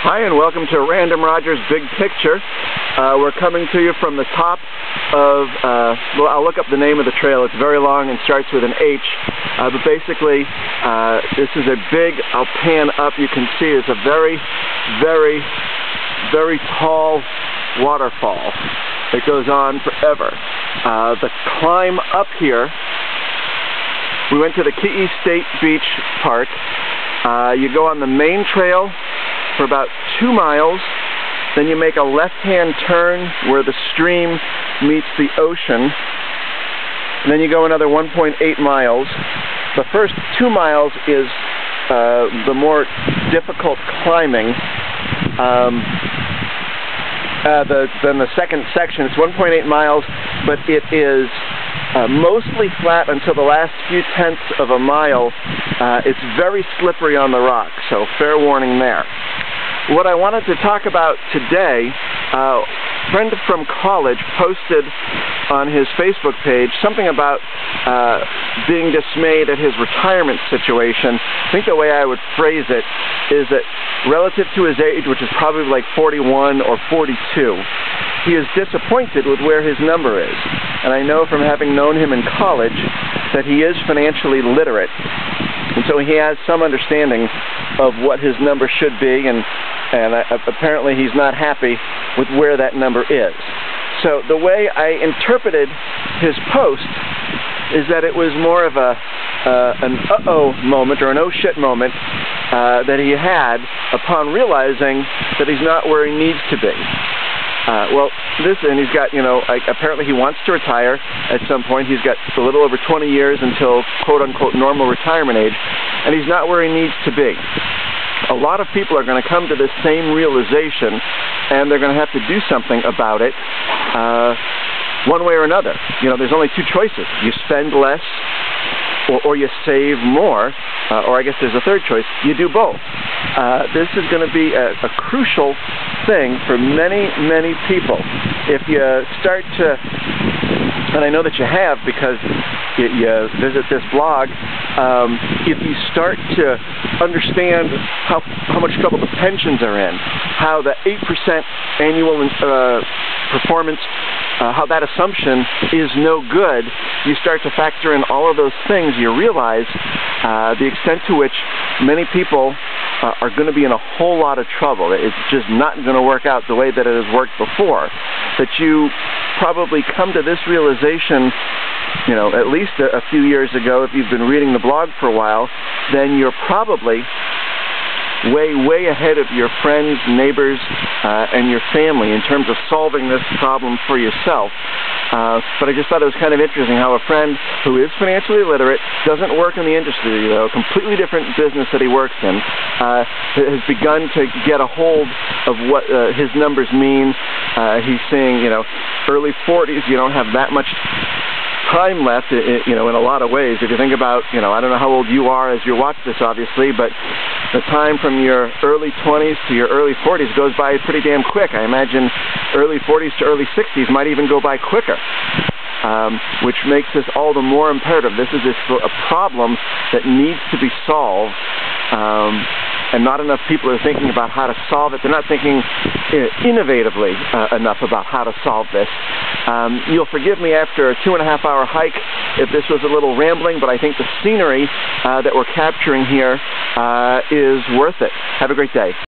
Hi, and welcome to Random Rogers Big Picture. We're coming to you from the top of, well, I'll look up the name of the trail. It's very long and starts with an H. But basically, this is a big, I'll pan up, you can see it's a very, very, very tall waterfall that goes on forever. The climb up here, we went to the Key State Beach Park. You go on the main trail for about 2 miles, then you make a left-hand turn where the stream meets the ocean, and then you go another 1.8 miles. The first 2 miles is the more difficult climbing. Then the second section, it's 1.8 miles, but it is mostly flat until the last few tenths of a mile. It's very slippery on the rock, so fair warning there. What I wanted to talk about today, a friend from college posted on his Facebook page something about being dismayed at his retirement situation. I think the way I would phrase it is that relative to his age, which is probably like 41 or 42, he is disappointed with where his number is. And I know from having known him in college that he is financially literate. And so he has some understanding of what his number should be, and apparently he's not happy with where that number is. So the way I interpreted his post is that it was more of an uh-oh moment, or an oh shit moment, that he had upon realizing that he's not where he needs to be. And he's got, apparently he wants to retire at some point. He's got a little over 20 years until quote-unquote normal retirement age, and he's not where he needs to be. A lot of people are going to come to this same realization, and they're going to have to do something about it one way or another. There's only two choices. You spend less, or you save more, or I guess there's a third choice, you do both. This is going to be a crucial thing for many, many people. If you start to, and I know that you have because you visit this blog, if you start to understand how much trouble the pensions are in, how the 8% annual performance, how that assumption is no good, you start to factor in all of those things, you realize the extent to which many people are going to be in a whole lot of trouble. It's just not going to work out the way that it has worked before. That you probably come to this realization, at least a few years ago, if you've been reading the blog for a while, then you're probably way, way ahead of your friends, neighbors, and your family in terms of solving this problem for yourself. But I just thought it was kind of interesting how a friend who is financially literate, doesn't work in the industry, though, a completely different business that he works in, has begun to get a hold of what his numbers mean. He's saying, early 40s, you don't have that much time left, in a lot of ways. If you think about, I don't know how old you are as you watch this, obviously, but the time from your early 20s to your early 40s goes by pretty damn quick. I imagine early 40s to early 60s might even go by quicker, which makes this all the more imperative. This is a problem that needs to be solved, and not enough people are thinking about how to solve it. They're not thinking innovatively enough about how to solve this. You'll forgive me after a 2.5-hour hike if this was a little rambling, but I think the scenery that we're capturing here is worth it. Have a great day.